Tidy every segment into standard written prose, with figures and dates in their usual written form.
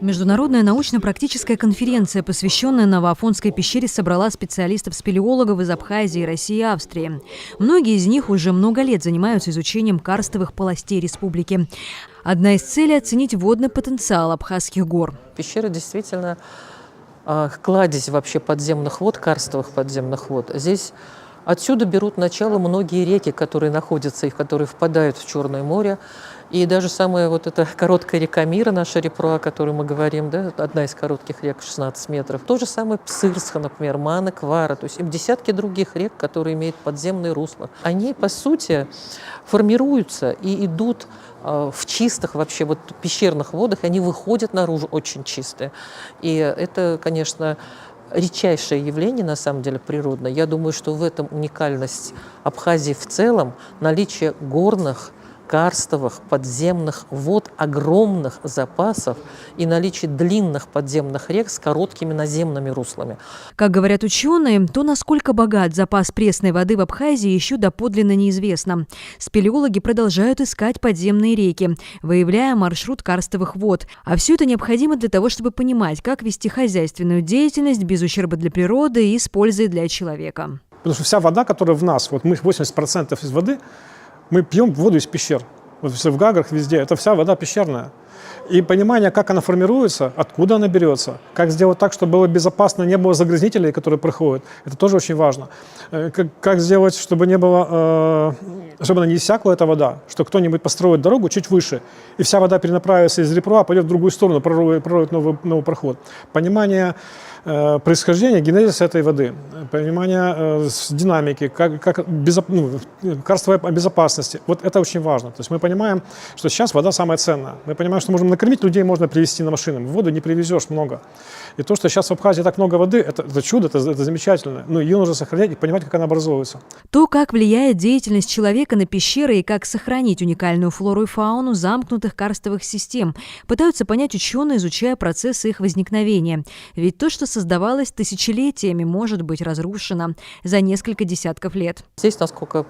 Международная научно-практическая конференция, посвященная Новоафонской пещере, собрала специалистов-спелеологов из Абхазии, России и Австрии. Многие из них уже много лет занимаются изучением карстовых полостей республики. Одна из целей – оценить водный потенциал Абхазских гор. Пещера действительно кладезь вообще подземных вод, карстовых подземных вод. Здесь отсюда берут начало многие реки, которые находятся и которые впадают в Черное море. И даже самая вот эта короткая река Мира, наша Репруа, о которой мы говорим, да, одна из коротких рек, 16 метров. То же самое Псырска, например, Мана, Квара. То есть десятки других рек, которые имеют подземные русла. Они, по сути, формируются и идут в чистых вообще вот пещерных водах, они выходят наружу очень чистые. И это, конечно, редчайшее явление, на самом деле, природное. Я думаю, что в этом уникальность Абхазии в целом, наличие горных, карстовых подземных вод, огромных запасов и наличие длинных подземных рек с короткими наземными руслами. Как говорят ученые, то, насколько богат запас пресной воды в Абхазии, еще доподлинно неизвестно. Спелеологи продолжают искать подземные реки, выявляя маршрут карстовых вод. А все это необходимо для того, чтобы понимать, как вести хозяйственную деятельность без ущерба для природы и с пользой для человека. Потому что вся вода, которая в нас, вот мы 80% из воды, мы пьем воду из пещер. Вот в Гаграх везде, это вся вода пещерная. И понимание, как она формируется, откуда она берется, как сделать так, чтобы было безопасно, не было загрязнителей, которые проходят, это тоже очень важно. Как сделать, чтобы не было, чтобы она не иссякла, эта вода, что кто-нибудь построит дорогу чуть выше, и вся вода перенаправится из Репруа, пойдет в другую сторону, пророет новый проход. Понимание происхождения, генезиса этой воды, понимание динамики, карстовой безопасности. Вот это очень важно. То есть мы понимаем, что сейчас вода самая ценная. Мы понимаем, что можем накормить людей, можно привезти на машинах. Воду не привезешь много. И то, что сейчас в Абхазии так много воды, это чудо, это замечательно. Но ее нужно сохранять и понимать, как она образовывается. То, как влияет деятельность человека на пещеры и как сохранить уникальную флору и фауну замкнутых карстовых систем, пытаются понять ученые, изучая процессы их возникновения. Ведь то, что создавалось тысячелетиями, может быть разрушено за несколько десятков лет. Здесь, насколько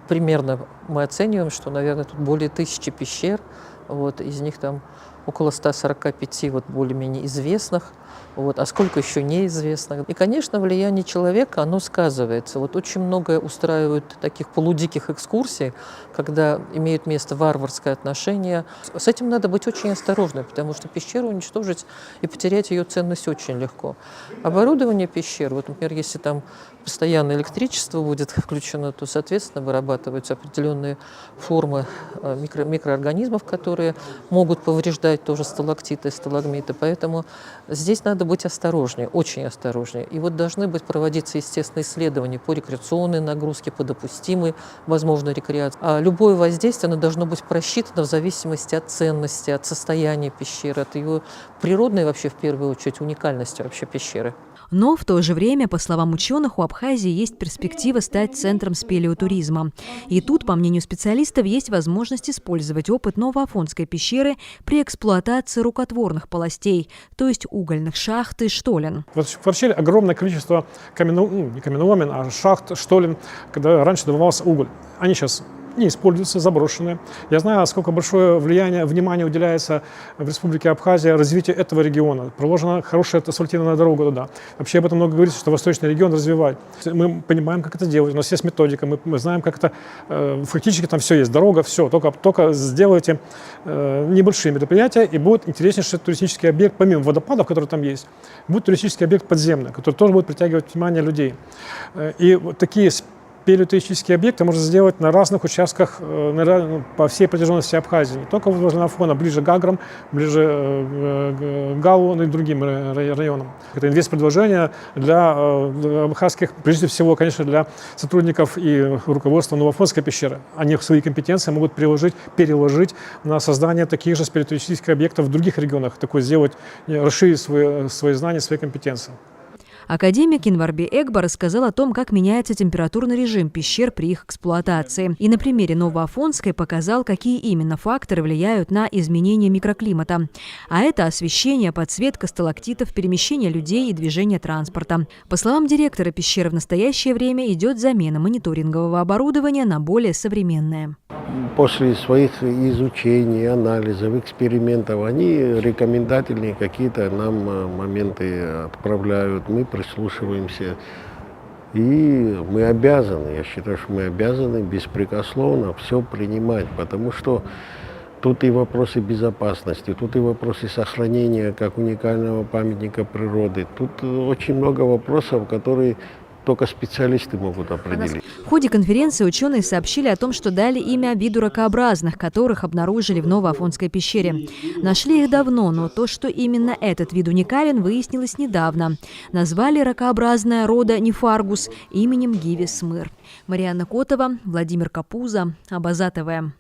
примерно мы оцениваем, что, наверное, тут более 1000 пещер, вот, из них там около 145 вот, более-менее известных, вот, а сколько еще неизвестных. И, конечно, влияние человека, оно сказывается. Вот очень много устраивают таких полудиких экскурсий, когда имеют место варварское отношение. С этим надо быть очень осторожным, потому что пещеру уничтожить и потерять ее ценность очень легко. Оборудование пещер, вот, например, если там постоянно электричество будет включено, то, соответственно, вырабатываются определенные формы микроорганизмов, которые могут повреждать тоже сталактиты и сталагмиты. Поэтому здесь надо быть осторожнее, очень осторожнее. И вот должны быть проводиться, естественно, исследования по рекреационной нагрузке, по допустимой, возможно, рекреации. А любое воздействие, оно должно быть просчитано в зависимости от ценности, от состояния пещеры, от ее природной, вообще, в первую очередь, уникальности вообще пещеры. Но в то же время, по словам ученых, у Абхазии есть перспектива стать центром спелеотуризма. И тут, по мнению специалистов, есть возможность использовать опыт Новоафонской пещеры при эксплуатации рукотворных полостей, то есть угольных шахт и штолен. Вот в Арчеле огромное количество не каменоломен, а шахт, штолен, когда раньше добывался уголь. Они сейчас не используются, заброшенные. Я знаю, сколько большое внимание уделяется в Республике Абхазия развитию этого региона. Проложена хорошая асфальтированная дорога туда. Вообще об этом много говорится, что восточный регион развивать. Мы понимаем, как это делать. У нас есть методика, мы знаем, как это. Фактически там все есть, дорога, все. Только сделайте небольшие мероприятия, и будет интереснейший туристический объект, помимо водопадов, которые там есть, будет туристический объект подземный, который тоже будет притягивать внимание людей. И вот такие спелеотуристические объекты можно сделать на разных участках по всей протяженности Абхазии. Не только возле Афона, ближе к Гаграм, ближе к Галу и другим районам. Это инвестпредложение для абхазских, прежде всего, конечно, для сотрудников и руководства Новоафонской пещеры. Они свои компетенции могут переложить на создание таких же спелеотуристических объектов в других регионах, такое сделать, расширить свои знания, свои компетенции. Академик Инварби Эгба рассказал о том, как меняется температурный режим пещер при их эксплуатации. И на примере Новоафонской показал, какие именно факторы влияют на изменение микроклимата. А это освещение, подсветка сталактитов, перемещение людей и движение транспорта. По словам директора пещеры, в настоящее время идет замена мониторингового оборудования на более современное. После своих изучений, анализов, экспериментов, они рекомендательные какие-то нам моменты отправляют, мы прислушиваемся. И мы обязаны, я считаю, что мы обязаны беспрекословно все принимать, потому что тут и вопросы безопасности, тут и вопросы сохранения как уникального памятника природы. Тут очень много вопросов, которые только специалисты могут определить. В ходе конференции ученые сообщили о том, что дали имя виду ракообразных, которых обнаружили в Новоафонской пещере. Нашли их давно, но то, что именно этот вид уникален, выяснилось недавно. Назвали ракообразное рода Нефаргус именем Гиви Смыр. Марианна Котова, Владимир Капуза, Абаза ТВ.